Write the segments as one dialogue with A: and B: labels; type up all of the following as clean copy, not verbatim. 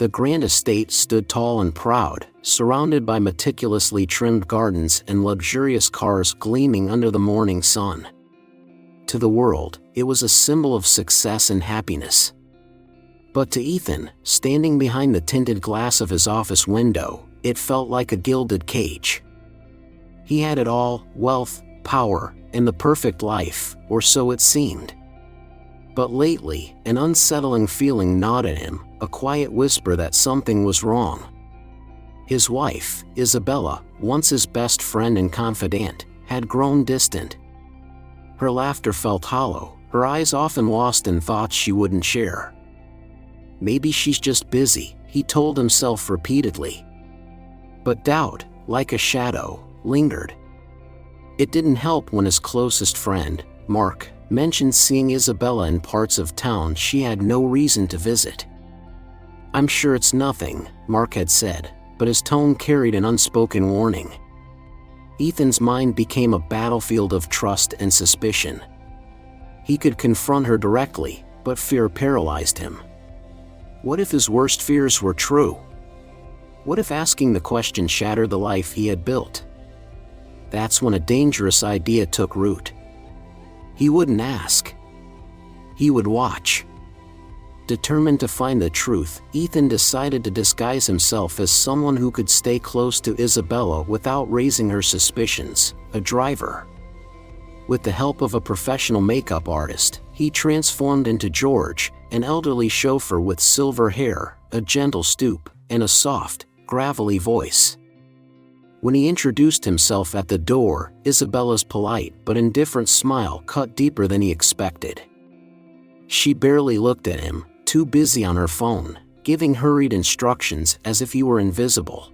A: The grand estate stood tall and proud, surrounded by meticulously trimmed gardens and luxurious cars gleaming under the morning sun. To the world, it was a symbol of success and happiness. But to Ethan, standing behind the tinted glass of his office window, it felt like a gilded cage. He had it all: wealth, power, and the perfect life, or so it seemed. But lately, an unsettling feeling gnawed at him, a quiet whisper that something was wrong. His wife, Isabella, once his best friend and confidant, had grown distant. Her laughter felt hollow, her eyes often lost in thoughts she wouldn't share. Maybe she's just busy, he told himself repeatedly. But doubt, like a shadow, lingered. It didn't help when his closest friend, Mark, mentioned seeing Isabella in parts of town she had no reason to visit. "I'm sure it's nothing," Mark had said, but his tone carried an unspoken warning. Ethan's mind became a battlefield of trust and suspicion. He could confront her directly, but fear paralyzed him. What if his worst fears were true? What if asking the question shattered the life he had built? That's when a dangerous idea took root. He wouldn't ask. He would watch. Determined to find the truth, Ethan decided to disguise himself as someone who could stay close to Isabella without raising her suspicions: a driver. With the help of a professional makeup artist, he transformed into George, an elderly chauffeur with silver hair, a gentle stoop, and a soft, gravelly voice. When he introduced himself at the door, Isabella's polite but indifferent smile cut deeper than he expected. She barely looked at him, too busy on her phone, giving hurried instructions as if he were invisible.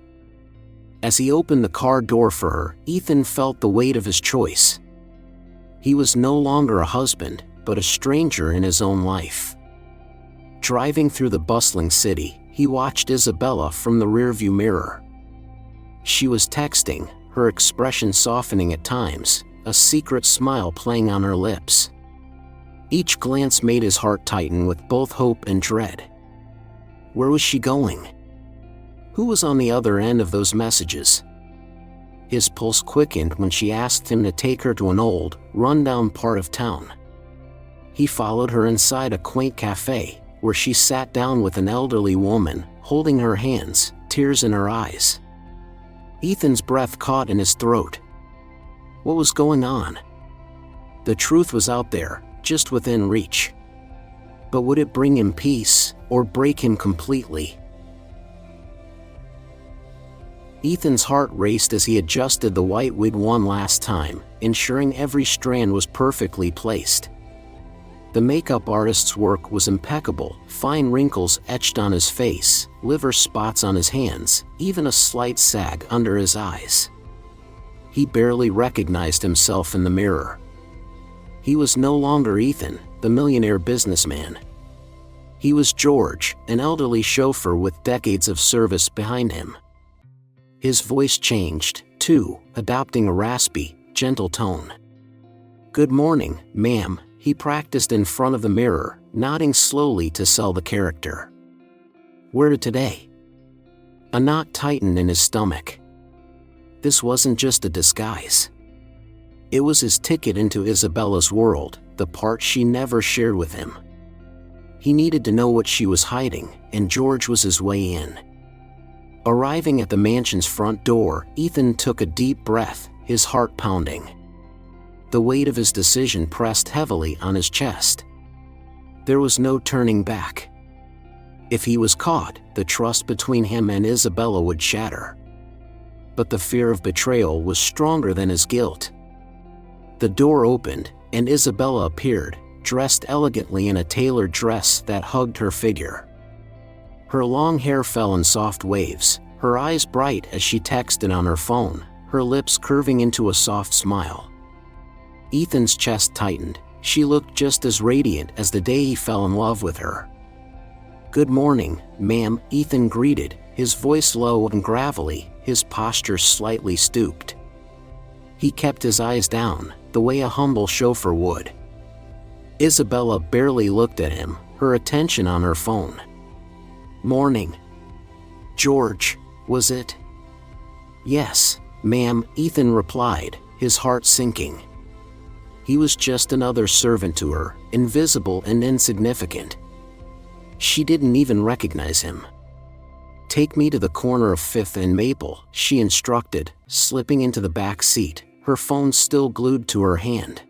A: As he opened the car door for her, Ethan felt the weight of his choice. He was no longer a husband, but a stranger in his own life. Driving through the bustling city, he watched Isabella from the rearview mirror. She was texting, her expression softening at times, a secret smile playing on her lips. Each glance made his heart tighten with both hope and dread. Where was she going? Who was on the other end of those messages? His pulse quickened when she asked him to take her to an old, run-down part of town. He followed her inside a quaint cafe, where she sat down with an elderly woman, holding her hands, tears in her eyes. Ethan's breath caught in his throat. What was going on? The truth was out there, just within reach. But would it bring him peace, or break him completely? Ethan's heart raced as he adjusted the white wig one last time, ensuring every strand was perfectly placed. The makeup artist's work was impeccable, fine wrinkles etched on his face, liver spots on his hands, even a slight sag under his eyes. He barely recognized himself in the mirror. He was no longer Ethan, the millionaire businessman. He was George, an elderly chauffeur with decades of service behind him. His voice changed, too, adopting a raspy, gentle tone. "Good morning, ma'am," he practiced in front of the mirror, nodding slowly to sell the character. "Where to today?" A knot tightened in his stomach. This wasn't just a disguise. It was his ticket into Isabella's world, the part she never shared with him. He needed to know what she was hiding, and George was his way in. Arriving at the mansion's front door, Ethan took a deep breath, his heart pounding. The weight of his decision pressed heavily on his chest. There was no turning back. If he was caught, the trust between him and Isabella would shatter. But the fear of betrayal was stronger than his guilt. The door opened, and Isabella appeared, dressed elegantly in a tailored dress that hugged her figure. Her long hair fell in soft waves, her eyes bright as she texted on her phone, her lips curving into a soft smile. Ethan's chest tightened. She looked just as radiant as the day he fell in love with her. "Good morning, ma'am," Ethan greeted, his voice low and gravelly, his posture slightly stooped. He kept his eyes down, the way a humble chauffeur would. Isabella barely looked at him, her attention on her phone. "Morning," "George, was it?" "Yes, ma'am," Ethan replied, his heart sinking. He was just another servant to her, invisible and insignificant. She didn't even recognize him. "Take me to the corner of 5th and Maple," she instructed, slipping into the back seat, her phone still glued to her hand.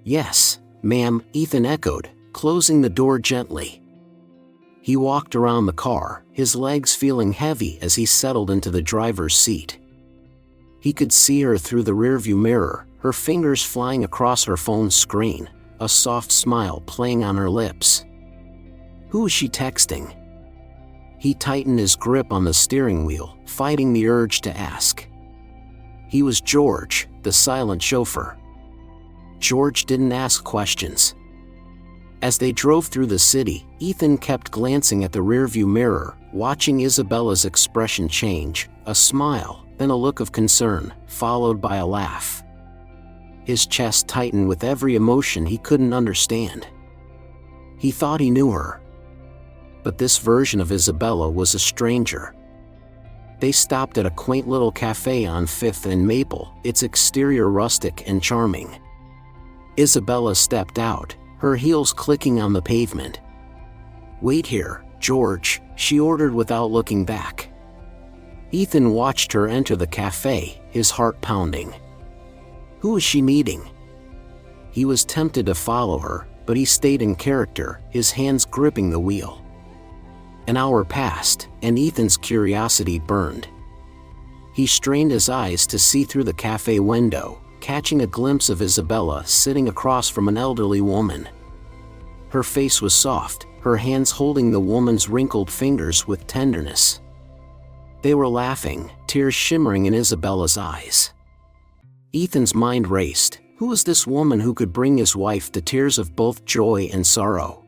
A: "Yes, ma'am," Ethan echoed, closing the door gently. He walked around the car, his legs feeling heavy as he settled into the driver's seat. He could see her through the rearview mirror, her fingers flying across her phone's screen, a soft smile playing on her lips. Who was she texting? He tightened his grip on the steering wheel, fighting the urge to ask. He was George, the silent chauffeur. George didn't ask questions. As they drove through the city, Ethan kept glancing at the rearview mirror, watching Isabella's expression change, a smile, then a look of concern, followed by a laugh. His chest tightened with every emotion he couldn't understand. He thought he knew her. But this version of Isabella was a stranger. They stopped at a quaint little cafe on 5th and Maple, its exterior rustic and charming. Isabella stepped out, her heels clicking on the pavement. "Wait here, George," she ordered without looking back. Ethan watched her enter the cafe, his heart pounding. Who was she meeting? He was tempted to follow her, but he stayed in character, his hands gripping the wheel. An hour passed, and Ethan's curiosity burned. He strained his eyes to see through the cafe window, catching a glimpse of Isabella sitting across from an elderly woman. Her face was soft, her hands holding the woman's wrinkled fingers with tenderness. They were laughing, tears shimmering in Isabella's eyes. Ethan's mind raced. Who was this woman who could bring his wife to tears of both joy and sorrow?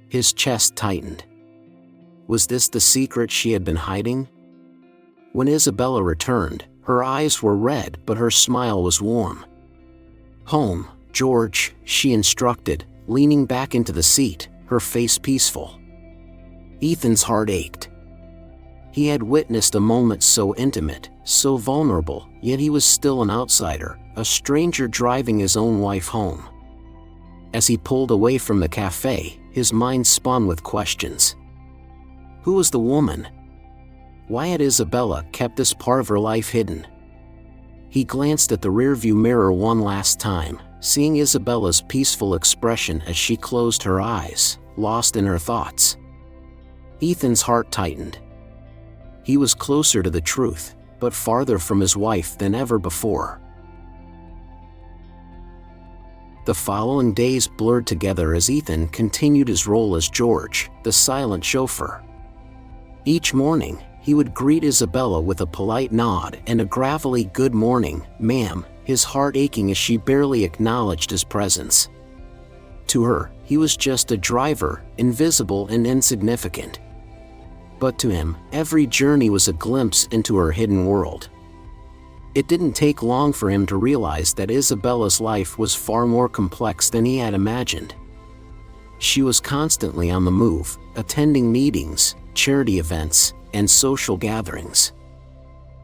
A: His chest tightened. Was this the secret she had been hiding? When Isabella returned, her eyes were red but her smile was warm. "Home, George," she instructed, leaning back into the seat, her face peaceful. Ethan's heart ached. He had witnessed a moment so intimate, so vulnerable, yet he was still an outsider, a stranger driving his own wife home. As he pulled away from the cafe, his mind spun with questions. Who was the woman? Why had Isabella kept this part of her life hidden? He glanced at the rearview mirror one last time, seeing Isabella's peaceful expression as she closed her eyes, lost in her thoughts. Ethan's heart tightened. He was closer to the truth, but farther from his wife than ever before. The following days blurred together as Ethan continued his role as George, the silent chauffeur. Each morning, he would greet Isabella with a polite nod and a gravelly "Good morning, ma'am," his heart aching as she barely acknowledged his presence. To her, he was just a driver, invisible and insignificant. But to him, every journey was a glimpse into her hidden world. It didn't take long for him to realize that Isabella's life was far more complex than he had imagined. She was constantly on the move, attending meetings, charity events, and social gatherings.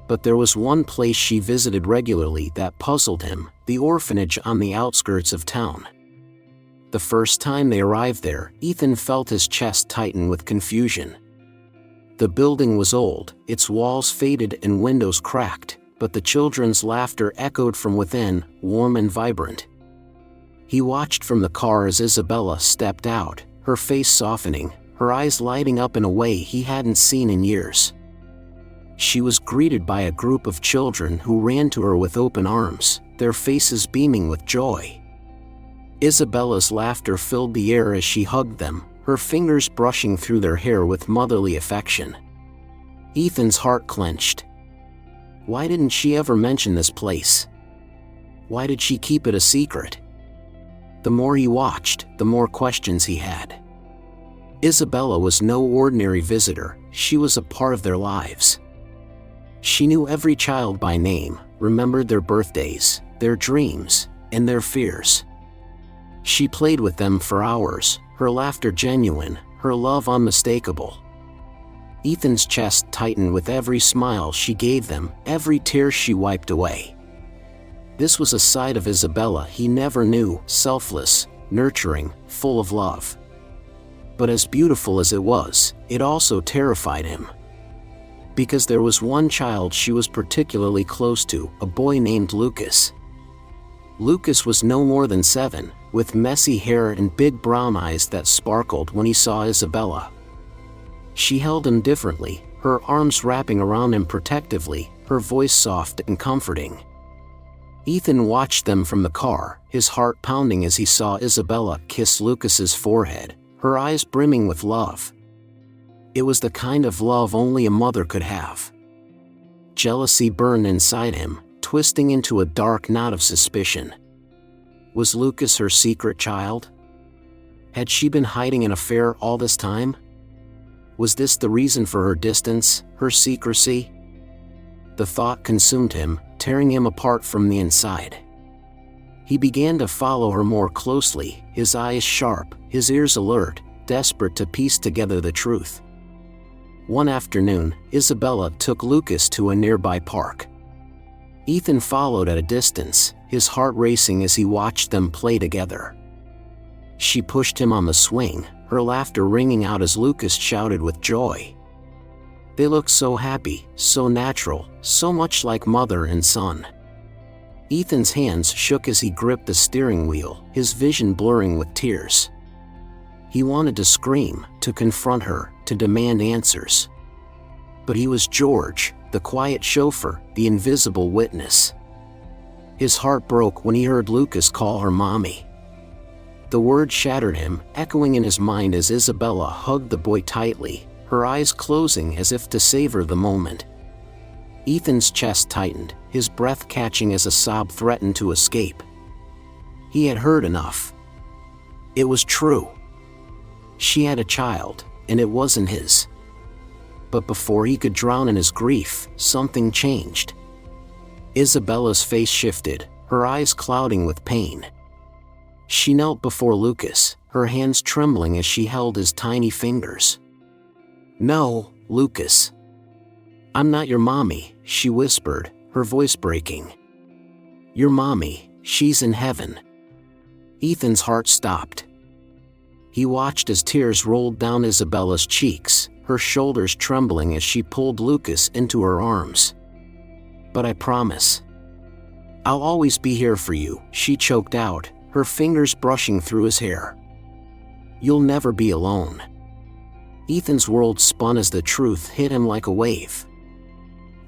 A: But there was one place she visited regularly that puzzled him, the orphanage on the outskirts of town. The first time they arrived there, Ethan felt his chest tighten with confusion. The building was old, its walls faded and windows cracked, but the children's laughter echoed from within, warm and vibrant. He watched from the car as Isabella stepped out, her face softening, her eyes lighting up in a way he hadn't seen in years. She was greeted by a group of children who ran to her with open arms, their faces beaming with joy. Isabella's laughter filled the air as she hugged them, her fingers brushing through their hair with motherly affection. Ethan's heart clenched. Why didn't she ever mention this place? Why did she keep it a secret? The more he watched, the more questions he had. Isabella was no ordinary visitor, she was a part of their lives. She knew every child by name, remembered their birthdays, their dreams, and their fears. She played with them for hours, her laughter genuine, her love unmistakable. Ethan's chest tightened with every smile she gave them, every tear she wiped away. This was a side of Isabella he never knew, selfless, nurturing, full of love. But as beautiful as it was, it also terrified him. Because there was one child she was particularly close to, a boy named Lucas. Lucas was no more than 7, with messy hair and big brown eyes that sparkled when he saw Isabella. She held him differently, her arms wrapping around him protectively, her voice soft and comforting. Ethan watched them from the car, his heart pounding as he saw Isabella kiss Lucas's forehead, her eyes brimming with love. It was the kind of love only a mother could have. Jealousy burned inside him, twisting into a dark knot of suspicion. Was Lucas her secret child? Had she been hiding an affair all this time? Was this the reason for her distance, her secrecy? The thought consumed him, tearing him apart from the inside. He began to follow her more closely, his eyes sharp, his ears alert, desperate to piece together the truth. One afternoon, Isabella took Lucas to a nearby park. Ethan followed at a distance, his heart racing as he watched them play together. She pushed him on the swing, her laughter ringing out as Lucas shouted with joy. They looked so happy, so natural, so much like mother and son. Ethan's hands shook as he gripped the steering wheel, his vision blurring with tears. He wanted to scream, to confront her, to demand answers. But he was George, the quiet chauffeur, the invisible witness. His heart broke when he heard Lucas call her mommy. The word shattered him, echoing in his mind as Isabella hugged the boy tightly, her eyes closing as if to savor the moment. Ethan's chest tightened, his breath catching as a sob threatened to escape. He had heard enough. It was true. She had a child, and it wasn't his. But before he could drown in his grief, something changed. Isabella's face shifted, her eyes clouding with pain. She knelt before Lucas, her hands trembling as she held his tiny fingers. "No, Lucas. I'm not your mommy," she whispered, her voice breaking. "Your mommy, she's in heaven." Ethan's heart stopped. He watched as tears rolled down Isabella's cheeks, her shoulders trembling as she pulled Lucas into her arms. "But I promise. I'll always be here for you," she choked out, her fingers brushing through his hair. "You'll never be alone." Ethan's world spun as the truth hit him like a wave.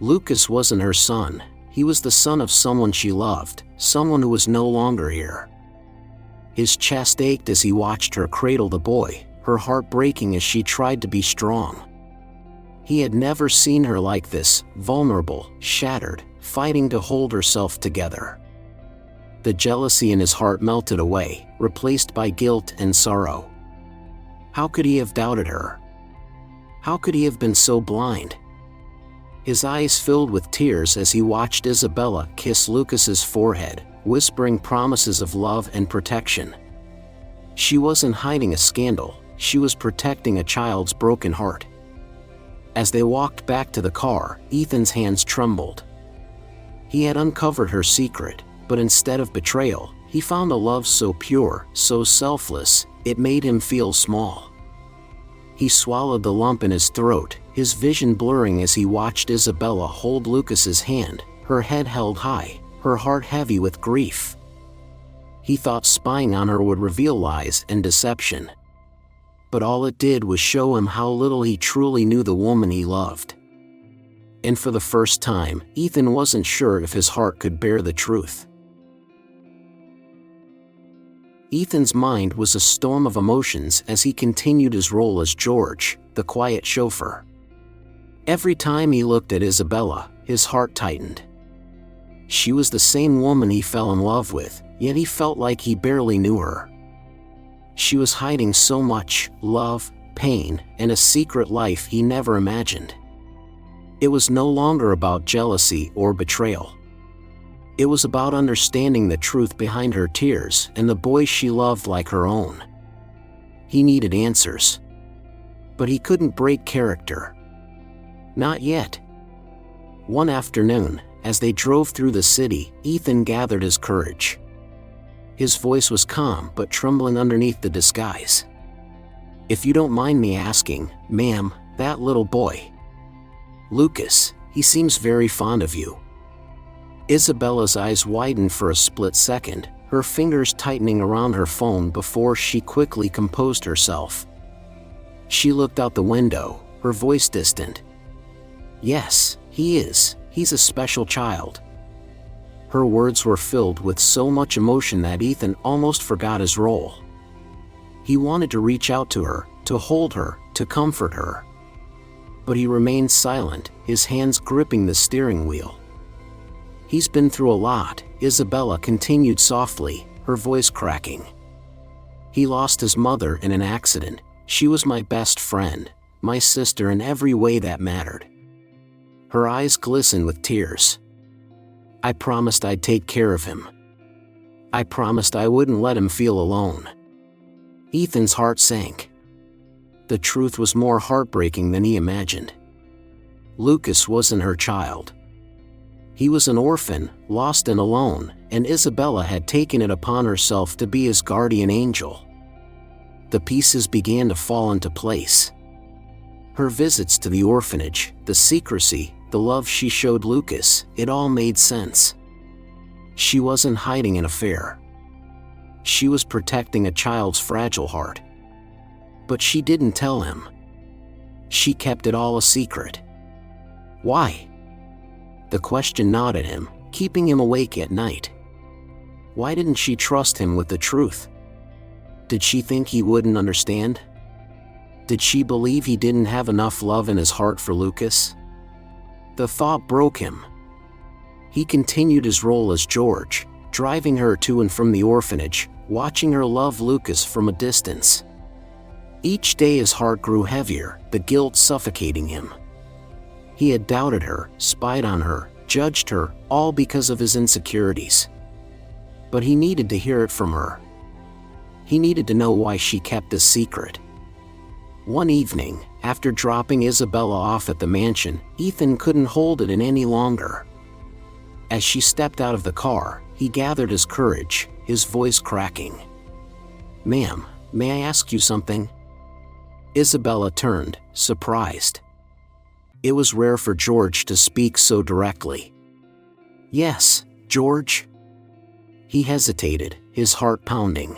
A: Lucas wasn't her son, he was the son of someone she loved, someone who was no longer here. His chest ached as he watched her cradle the boy, her heart breaking as she tried to be strong. He had never seen her like this, vulnerable, shattered, fighting to hold herself together. The jealousy in his heart melted away, replaced by guilt and sorrow. How could he have doubted her? How could he have been so blind? His eyes filled with tears as he watched Isabella kiss Lucas's forehead, whispering promises of love and protection. She wasn't hiding a scandal, she was protecting a child's broken heart. As they walked back to the car, Ethan's hands trembled. He had uncovered her secret, but instead of betrayal, he found a love so pure, so selfless, it made him feel small. He swallowed the lump in his throat, his vision blurring as he watched Isabella hold Lucas's hand, her head held high, her heart heavy with grief. He thought spying on her would reveal lies and deception. But all it did was show him how little he truly knew the woman he loved. And for the first time, Ethan wasn't sure if his heart could bear the truth. Ethan's mind was a storm of emotions as he continued his role as George, the quiet chauffeur. Every time he looked at Isabella, his heart tightened. She was the same woman he fell in love with, yet he felt like he barely knew her. She was hiding so much, love, pain, and a secret life he never imagined. It was no longer about jealousy or betrayal. It was about understanding the truth behind her tears and the boy she loved like her own. He needed answers. But he couldn't break character. Not yet. One afternoon, as they drove through the city, Ethan gathered his courage. His voice was calm but trembling underneath the disguise. "If you don't mind me asking, ma'am, that little boy, Lucas, he seems very fond of you." Isabella's eyes widened for a split second, her fingers tightening around her phone before she quickly composed herself. She looked out the window, her voice distant. "Yes, he is. He's a special child." Her words were filled with so much emotion that Ethan almost forgot his role. He wanted to reach out to her, to hold her, to comfort her. But he remained silent, his hands gripping the steering wheel. "He's been through a lot," Isabella continued softly, her voice cracking. "He lost his mother in an accident. She was my best friend, my sister in every way that mattered." Her eyes glistened with tears. "I promised I'd take care of him. I promised I wouldn't let him feel alone." Ethan's heart sank. The truth was more heartbreaking than he imagined. Lucas wasn't her child. He was an orphan, lost and alone, and Isabella had taken it upon herself to be his guardian angel. The pieces began to fall into place. Her visits to the orphanage, the secrecy, the love she showed Lucas, it all made sense. She wasn't hiding an affair. She was protecting a child's fragile heart. But she didn't tell him. She kept it all a secret. Why? The question gnawed at him, keeping him awake at night. Why didn't she trust him with the truth? Did she think he wouldn't understand? Did she believe he didn't have enough love in his heart for Lucas? The thought broke him. He continued his role as George, driving her to and from the orphanage, watching her love Lucas from a distance. Each day his heart grew heavier, the guilt suffocating him. He had doubted her, spied on her, judged her, all because of his insecurities. But he needed to hear it from her. He needed to know why she kept this secret. One evening, after dropping Isabella off at the mansion, Ethan couldn't hold it in any longer. As she stepped out of the car, he gathered his courage, his voice cracking. "Ma'am, may I ask you something?" Isabella turned, surprised. It was rare for George to speak so directly. "Yes, George?" He hesitated, his heart pounding.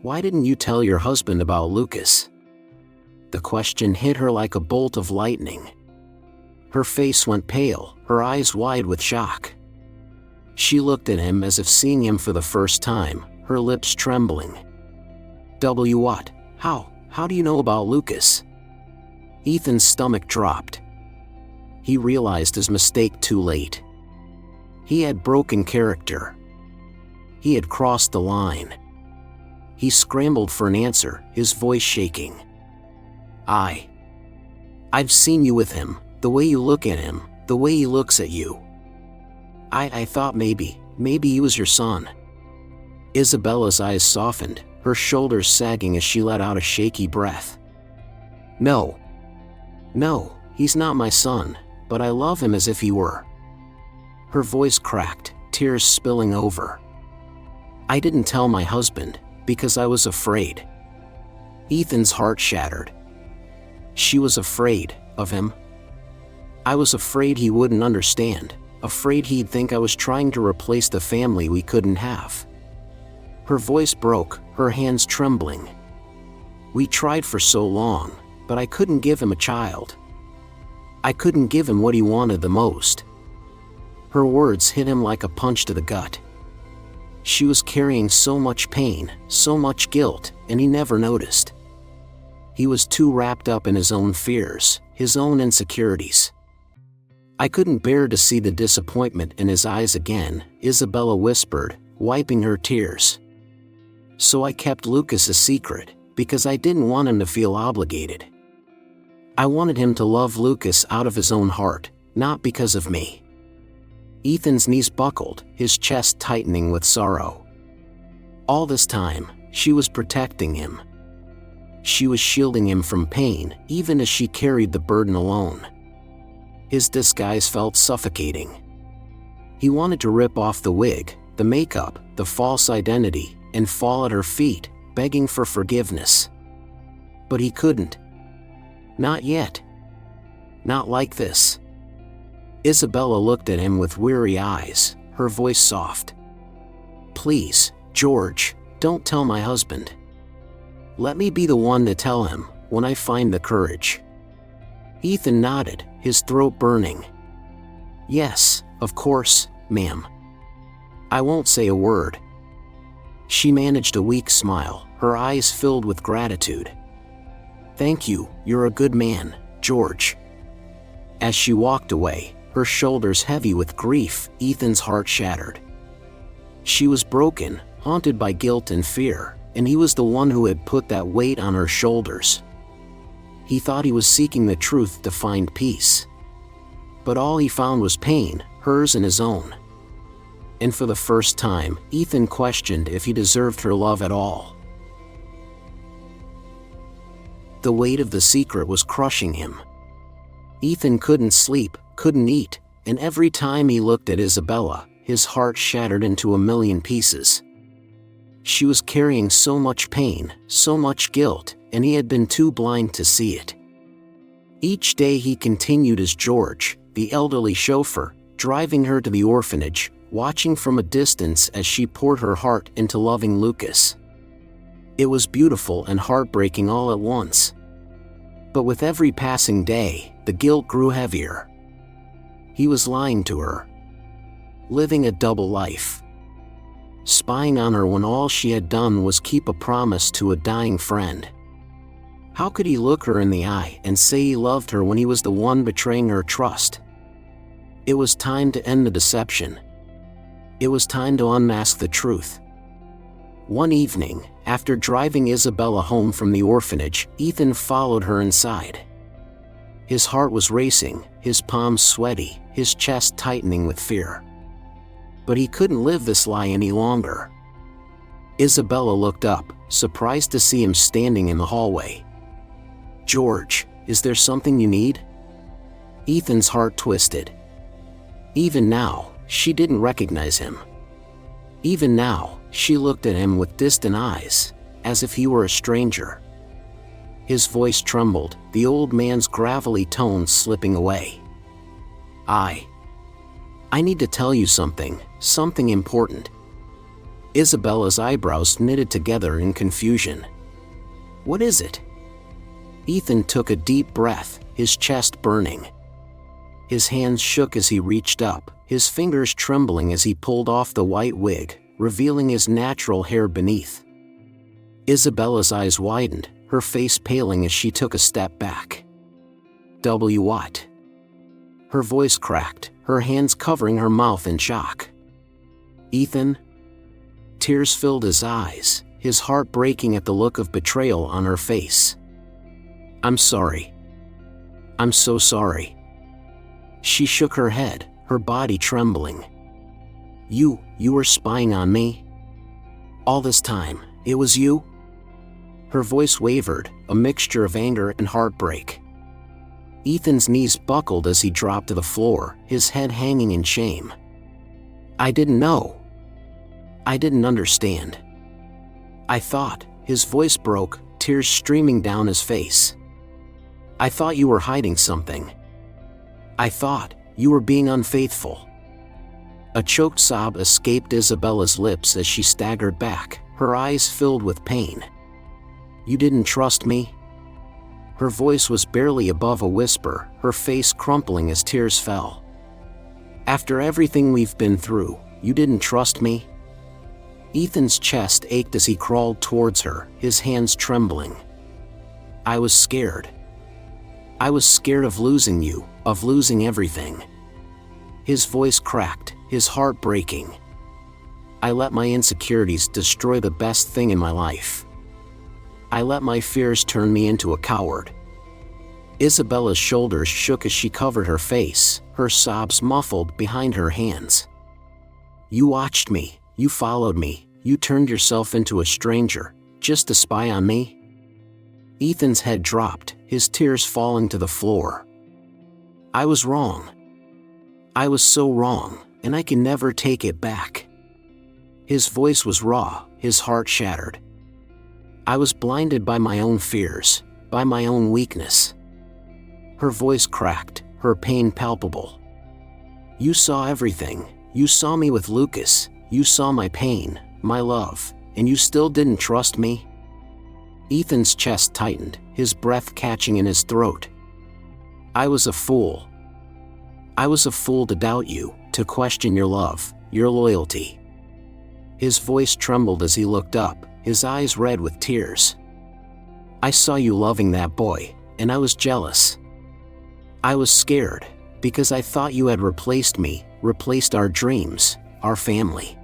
A: Why didn't you tell your husband about Lucas?" The question hit her like a bolt of lightning. Her face went pale, her eyes wide with shock. She looked at him as if seeing him for the first time, her lips trembling. What? How do you know about Lucas?" Ethan's stomach dropped. He realized his mistake too late. He had broken character. He had crossed the line. He scrambled for an answer, his voice shaking. I've seen you with him, the way you look at him, the way he looks at you. I thought maybe he was your son." Isabella's eyes softened, her shoulders sagging as she let out a shaky breath. No, he's not my son, but I love him as if he were." Her voice cracked, tears spilling over. "I didn't tell my husband, because I was afraid." Ethan's heart shattered. She was afraid of him. "I was afraid he wouldn't understand, afraid he'd think I was trying to replace the family we couldn't have." Her voice broke, her hands trembling. "We tried for so long, but I couldn't give him a child. I couldn't give him what he wanted the most." Her words hit him like a punch to the gut. She was carrying so much pain, so much guilt, and he never noticed. He was too wrapped up in his own fears, his own insecurities. "I couldn't bear to see the disappointment in his eyes again," Isabella whispered, wiping her tears. "So I kept Lucas a secret, because I didn't want him to feel obligated. I wanted him to love Lucas out of his own heart, not because of me." Ethan's knees buckled, his chest tightening with sorrow. All this time, she was protecting him. She was shielding him from pain, even as she carried the burden alone. His disguise felt suffocating. He wanted to rip off the wig, the makeup, the false identity, and fall at her feet, begging for forgiveness. But he couldn't. Not yet. Not like this. Isabella looked at him with weary eyes, her voice soft. "Please, George, don't tell my husband. Let me be the one to tell him, when I find the courage." Ethan nodded, his throat burning. "Yes, of course, ma'am. I won't say a word." She managed a weak smile, her eyes filled with gratitude. "Thank you, you're a good man, George." As she walked away, her shoulders heavy with grief, Ethan's heart shattered. She was broken, haunted by guilt and fear, and he was the one who had put that weight on her shoulders. He thought he was seeking the truth to find peace. But all he found was pain, hers and his own. And for the first time, Ethan questioned if he deserved her love at all. The weight of the secret was crushing him. Ethan couldn't sleep, couldn't eat, and every time he looked at Isabella, his heart shattered into a million pieces. She was carrying so much pain, so much guilt, and he had been too blind to see it. Each day he continued as George, the elderly chauffeur, driving her to the orphanage, watching from a distance as she poured her heart into loving Lucas. It was beautiful and heartbreaking all at once. But with every passing day, the guilt grew heavier. He was lying to her. Living a double life. Spying on her when all she had done was keep a promise to a dying friend. How could he look her in the eye and say he loved her when he was the one betraying her trust? It was time to end the deception. It was time to unmask the truth. One evening, after driving Isabella home from the orphanage, Ethan followed her inside. His heart was racing, his palms sweaty, his chest tightening with fear. But he couldn't live this lie any longer. Isabella looked up, surprised to see him standing in the hallway. "George, is there something you need?" Ethan's heart twisted. Even now, she didn't recognize him. Even now, she looked at him with distant eyes, as if he were a stranger. His voice trembled, the old man's gravelly tones slipping away. I need to tell you something important." Isabella's eyebrows knitted together in confusion. "What is it?" Ethan took a deep breath, his chest burning. His hands shook as he reached up, his fingers trembling as he pulled off the white wig, revealing his natural hair beneath. Isabella's eyes widened, her face paling as she took a step back. What?" Her voice cracked, her hands covering her mouth in shock. "Ethan?" Tears filled his eyes, his heart breaking at the look of betrayal on her face. "I'm sorry. I'm so sorry." She shook her head, her body trembling. You were spying on me? All this time, it was you?" Her voice wavered, a mixture of anger and heartbreak. Ethan's knees buckled as he dropped to the floor, his head hanging in shame. "I didn't know. I didn't understand. I thought," his voice broke, tears streaming down his face. "I thought you were hiding something. I thought you were being unfaithful." A choked sob escaped Isabella's lips as she staggered back, her eyes filled with pain. "You didn't trust me?" Her voice was barely above a whisper, her face crumpling as tears fell. "After everything we've been through, you didn't trust me?" Ethan's chest ached as he crawled towards her, his hands trembling. "I was scared. I was scared of losing you, of losing everything." His voice cracked, his heart breaking. "I let my insecurities destroy the best thing in my life. I let my fears turn me into a coward." Isabella's shoulders shook as she covered her face, her sobs muffled behind her hands. "You watched me, you followed me, you turned yourself into a stranger, just to spy on me?" Ethan's head dropped, his tears falling to the floor. I was wrong. I was so wrong, and I can never take it back. His voice was raw, his heart shattered. I was blinded by my own fears, by my own weakness. Her voice cracked, her pain palpable. You saw everything. You saw me with Lucas. You saw my pain, my love, and you still didn't trust me? Ethan's chest tightened, his breath catching in his throat. I was a fool. I was a fool to doubt you, to question your love, your loyalty. His voice trembled as he looked up, his eyes red with tears. I saw you loving that boy, and I was jealous. I was scared, because I thought you had replaced me, replaced our dreams, our family.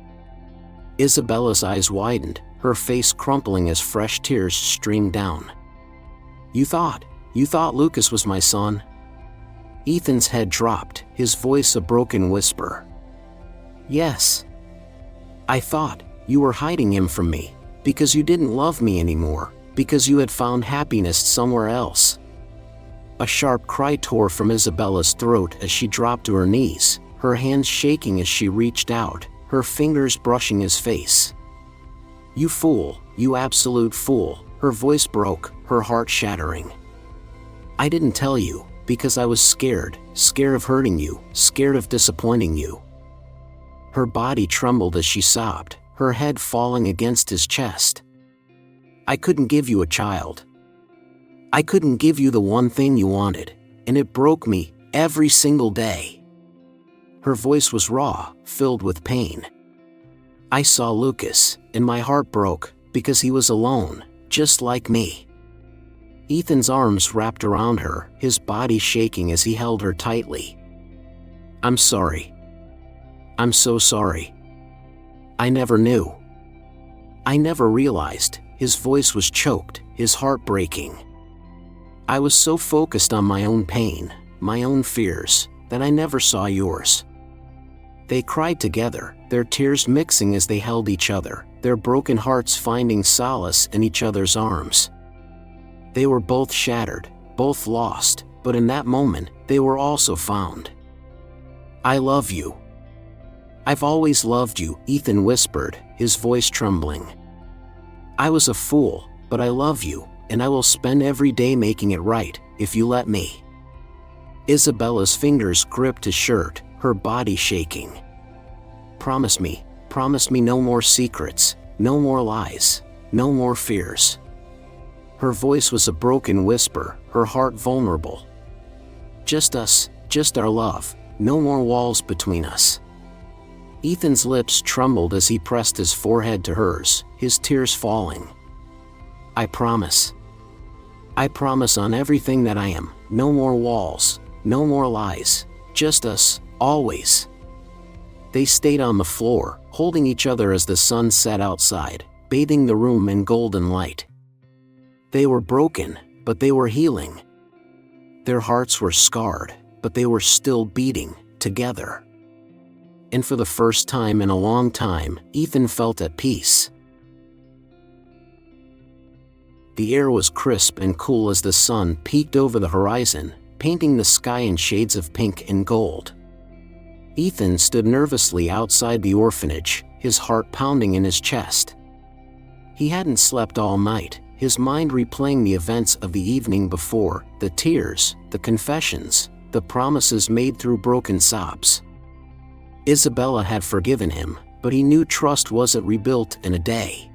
A: Isabella's eyes widened, her face crumpling as fresh tears streamed down. You thought Lucas was my son? Ethan's head dropped, his voice a broken whisper. Yes. I thought you were hiding him from me, because you didn't love me anymore, because you had found happiness somewhere else. A sharp cry tore from Isabella's throat as she dropped to her knees, her hands shaking as she reached out, her fingers brushing his face. You fool, you absolute fool, her voice broke, her heart shattering. I didn't tell you, because I was scared of hurting you, scared of disappointing you. Her body trembled as she sobbed, her head falling against his chest. I couldn't give you a child. I couldn't give you the one thing you wanted, and it broke me every single day. Her voice was raw, filled with pain. I saw Lucas, and my heart broke, because he was alone, just like me. Ethan's arms wrapped around her, his body shaking as he held her tightly. I'm sorry. I'm so sorry. I never knew. I never realized. His voice was choked, his heart breaking. I was so focused on my own pain, my own fears, that I never saw yours. They cried together, their tears mixing as they held each other, their broken hearts finding solace in each other's arms. They were both shattered, both lost, but in that moment, they were also found. I love you. I've always loved you, Ethan whispered, his voice trembling. I was a fool, but I love you, and I will spend every day making it right, if you let me. Isabella's fingers gripped his shirt, her body shaking. Promise me no more secrets, no more lies, no more fears. Her voice was a broken whisper, her heart vulnerable. Just us, just our love, no more walls between us. Ethan's lips trembled as he pressed his forehead to hers, his tears falling. I promise. I promise on everything that I am, no more walls, no more lies, just us, always. They stayed on the floor, holding each other as the sun set outside, bathing the room in golden light. They were broken, but they were healing. Their hearts were scarred, but they were still beating, together. And for the first time in a long time, Ethan felt at peace. The air was crisp and cool as the sun peeked over the horizon, painting the sky in shades of pink and gold. Ethan stood nervously outside the orphanage, his heart pounding in his chest. He hadn't slept all night, his mind replaying the events of the evening before, the tears, the confessions, the promises made through broken sobs. Isabella had forgiven him, but he knew trust wasn't rebuilt in a day.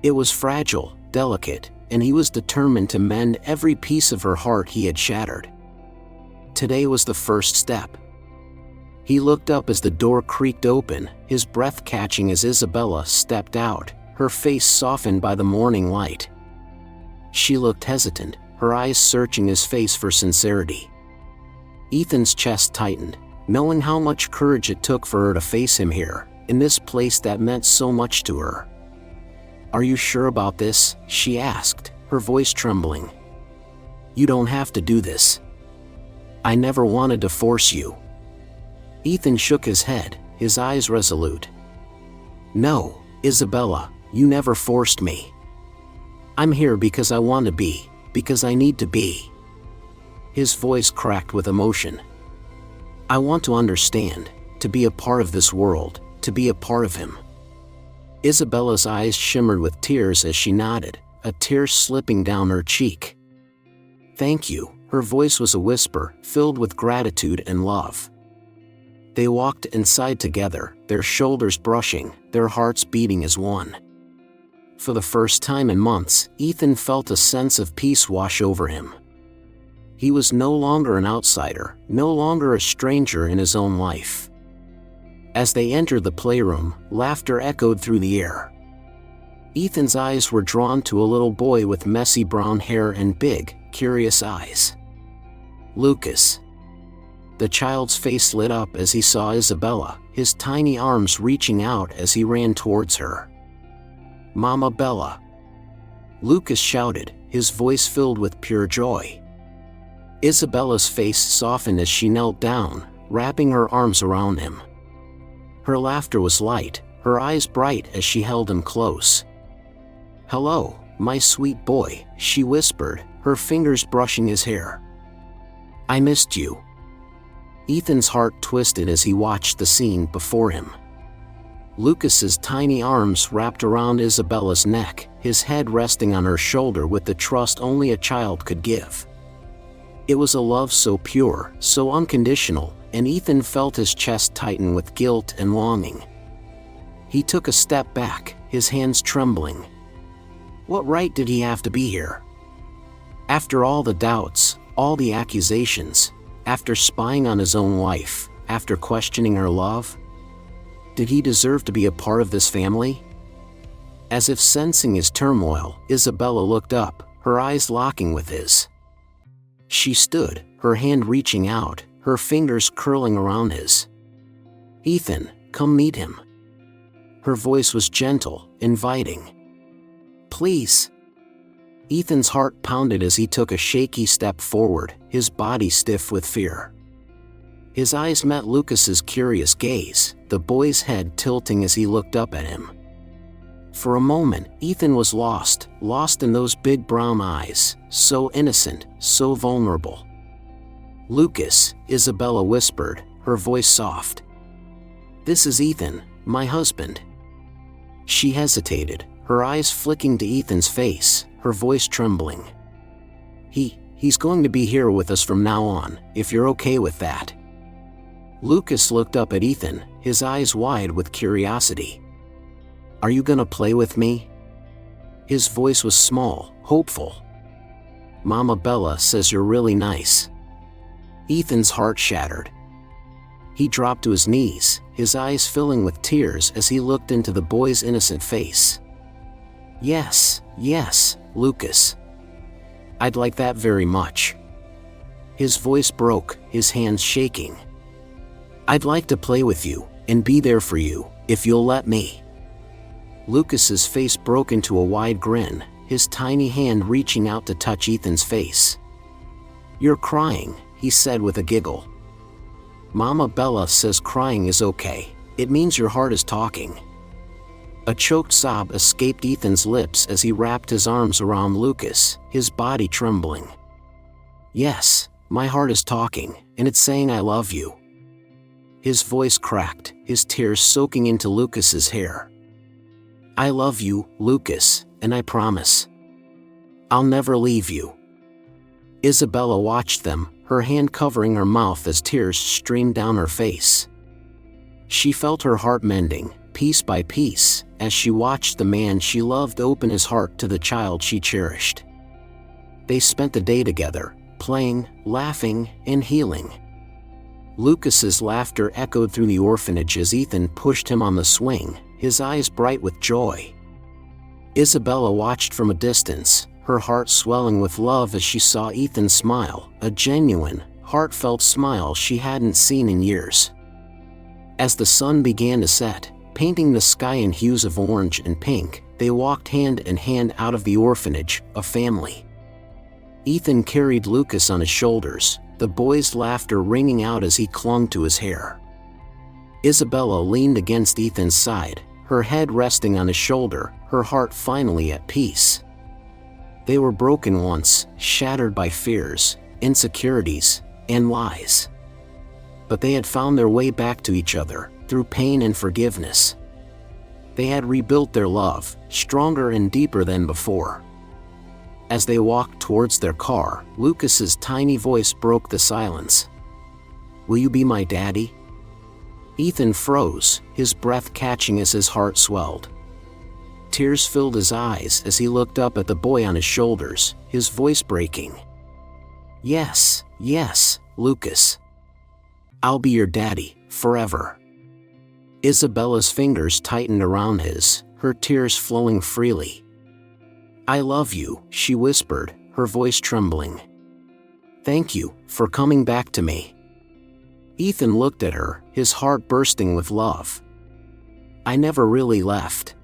A: It was fragile, delicate, and he was determined to mend every piece of her heart he had shattered. Today was the first step. He looked up as the door creaked open, his breath catching as Isabella stepped out, her face softened by the morning light. She looked hesitant, her eyes searching his face for sincerity. Ethan's chest tightened, knowing how much courage it took for her to face him here, in this place that meant so much to her. Are you sure about this? She asked, her voice trembling. You don't have to do this. I never wanted to force you. Ethan shook his head, his eyes resolute. No, Isabella, you never forced me. I'm here because I want to be, because I need to be. His voice cracked with emotion. I want to understand, to be a part of this world, to be a part of him. Isabella's eyes shimmered with tears as she nodded, a tear slipping down her cheek. Thank you, her voice was a whisper, filled with gratitude and love. They walked inside together, their shoulders brushing, their hearts beating as one. For the first time in months, Ethan felt a sense of peace wash over him. He was no longer an outsider, no longer a stranger in his own life. As they entered the playroom, laughter echoed through the air. Ethan's eyes were drawn to a little boy with messy brown hair and big, curious eyes. Lucas. The child's face lit up as he saw Isabella, his tiny arms reaching out as he ran towards her. Mama Bella. Lucas shouted, his voice filled with pure joy. Isabella's face softened as she knelt down, wrapping her arms around him. Her laughter was light, her eyes bright as she held him close. Hello, my sweet boy, she whispered, her fingers brushing his hair. I missed you. Ethan's heart twisted as he watched the scene before him. Lucas's tiny arms wrapped around Isabella's neck, his head resting on her shoulder with the trust only a child could give. It was a love so pure, so unconditional, and Ethan felt his chest tighten with guilt and longing. He took a step back, his hands trembling. What right did he have to be here? After all the doubts, all the accusations, after spying on his own wife, after questioning her love? Did he deserve to be a part of this family? As if sensing his turmoil, Isabella looked up, her eyes locking with his. She stood, her hand reaching out, her fingers curling around his. Ethan, come meet him. Her voice was gentle, inviting. Please. Ethan's heart pounded as he took a shaky step forward, his body stiff with fear. His eyes met Lucas's curious gaze, the boy's head tilting as he looked up at him. For a moment, Ethan was lost in those big brown eyes, so innocent, so vulnerable. Lucas, Isabella whispered, her voice soft. This is Ethan, my husband. She hesitated, her eyes flicking to Ethan's face, her voice trembling. He's going to be here with us from now on, if you're okay with that. Lucas looked up at Ethan, his eyes wide with curiosity. Are you gonna play with me? His voice was small, hopeful. Mama Bella says you're really nice. Ethan's heart shattered. He dropped to his knees, his eyes filling with tears as he looked into the boy's innocent face. Yes, Lucas. I'd like that very much. His voice broke, his hands shaking. I'd like to play with you, and be there for you, if you'll let me. Lucas's face broke into a wide grin, his tiny hand reaching out to touch Ethan's face. You're crying, he said with a giggle. Mama Bella says crying is okay, it means your heart is talking. A choked sob escaped Ethan's lips as he wrapped his arms around Lucas, his body trembling. Yes, my heart is talking, and it's saying I love you. His voice cracked, his tears soaking into Lucas's hair. I love you, Lucas, and I promise. I'll never leave you. Isabella watched them, her hand covering her mouth as tears streamed down her face. She felt her heart mending, piece by piece, as she watched the man she loved open his heart to the child she cherished. They spent the day together, playing, laughing, and healing. Lucas's laughter echoed through the orphanage as Ethan pushed him on the swing, his eyes bright with joy. Isabella watched from a distance, her heart swelling with love as she saw Ethan smile, a genuine, heartfelt smile she hadn't seen in years. As the sun began to set, painting the sky in hues of orange and pink, they walked hand in hand out of the orphanage, a family. Ethan carried Lucas on his shoulders, the boy's laughter ringing out as he clung to his hair. Isabella leaned against Ethan's side, her head resting on his shoulder, her heart finally at peace. They were broken once, shattered by fears, insecurities, and lies. But they had found their way back to each other, through pain and forgiveness. They had rebuilt their love, stronger and deeper than before. As they walked towards their car, Lucas's tiny voice broke the silence. "Will you be my daddy?" Ethan froze, his breath catching as his heart swelled. Tears filled his eyes as he looked up at the boy on his shoulders, his voice breaking. Yes, Lucas. I'll be your daddy, forever." Isabella's fingers tightened around his, her tears flowing freely. "I love you," she whispered, her voice trembling. "Thank you for coming back to me." Ethan looked at her, his heart bursting with love. "I never really left.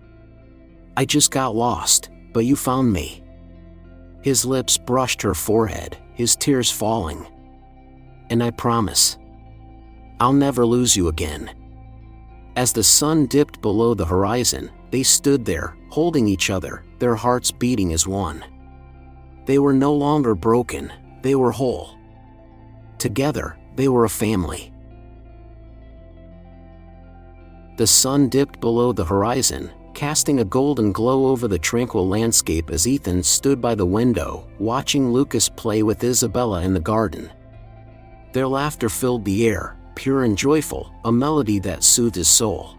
A: I just got lost, but you found me." His lips brushed her forehead, his tears falling. "And I promise, I'll never lose you again." As the sun dipped below the horizon, they stood there, holding each other, their hearts beating as one. They were no longer broken, they were whole. Together, they were a family. The sun dipped below the horizon, casting a golden glow over the tranquil landscape as Ethan stood by the window, watching Lucas play with Isabella in the garden. Their laughter filled the air, pure and joyful, a melody that soothed his soul.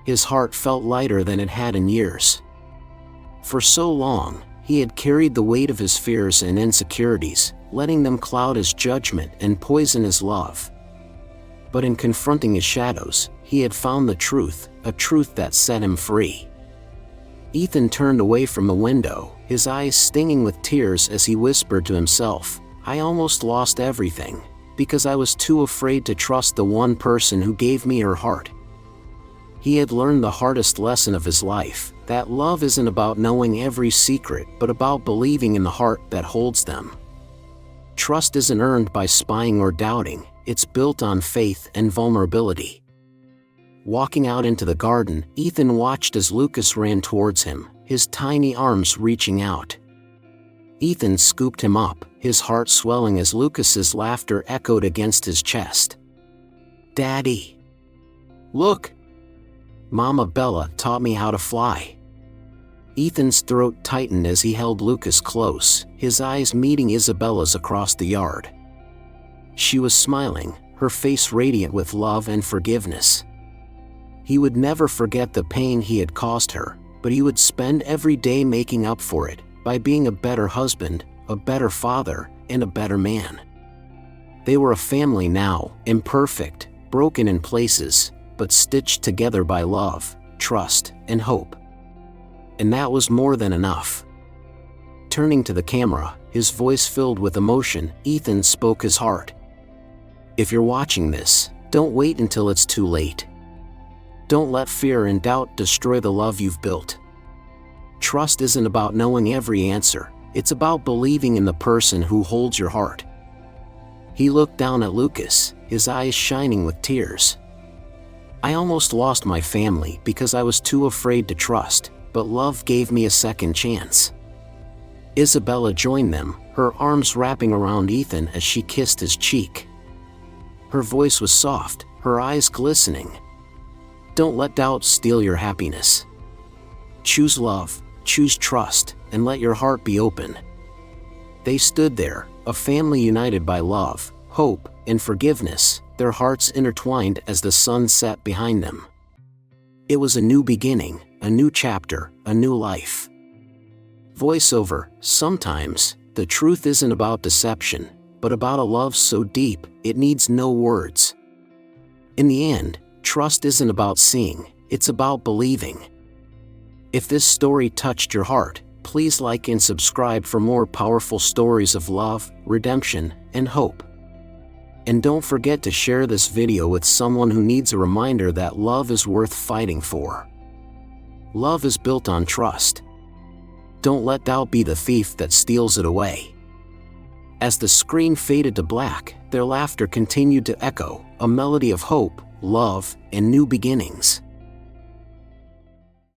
A: His heart felt lighter than it had in years. For so long, he had carried the weight of his fears and insecurities, letting them cloud his judgment and poison his love. But in confronting his shadows, he had found the truth, a truth that set him free. Ethan turned away from the window, his eyes stinging with tears as he whispered to himself, "I almost lost everything, because I was too afraid to trust the one person who gave me her heart." He had learned the hardest lesson of his life, that love isn't about knowing every secret but about believing in the heart that holds them. Trust isn't earned by spying or doubting, it's built on faith and vulnerability. Walking out into the garden, Ethan watched as Lucas ran towards him, his tiny arms reaching out. Ethan scooped him up, his heart swelling as Lucas's laughter echoed against his chest. "Daddy! Look! Mama Bella taught me how to fly." Ethan's throat tightened as he held Lucas close, his eyes meeting Isabella's across the yard. She was smiling, her face radiant with love and forgiveness. He would never forget the pain he had caused her, but he would spend every day making up for it, by being a better husband, a better father, and a better man. They were a family now, imperfect, broken in places, but stitched together by love, trust, and hope. And that was more than enough. Turning to the camera, his voice filled with emotion, Ethan spoke his heart. "If you're watching this, don't wait until it's too late. Don't let fear and doubt destroy the love you've built. Trust isn't about knowing every answer, it's about believing in the person who holds your heart." He looked down at Lucas, his eyes shining with tears. "I almost lost my family because I was too afraid to trust, but love gave me a second chance." Isabella joined them, her arms wrapping around Ethan as she kissed his cheek. Her voice was soft, her eyes glistening. "Don't let doubt steal your happiness. Choose love, choose trust, and let your heart be open." They stood there, a family united by love, hope, and forgiveness, their hearts intertwined as the sun set behind them. It was a new beginning, a new chapter, a new life. Voiceover: sometimes, the truth isn't about deception, but about a love so deep, it needs no words. In the end, trust isn't about seeing, it's about believing. If this story touched your heart, please like and subscribe for more powerful stories of love, redemption, and hope. And don't forget to share this video with someone who needs a reminder that love is worth fighting for. Love is built on trust. Don't let doubt be the thief that steals it away. As the screen faded to black, their laughter continued to echo, a melody of hope, love, and new beginnings.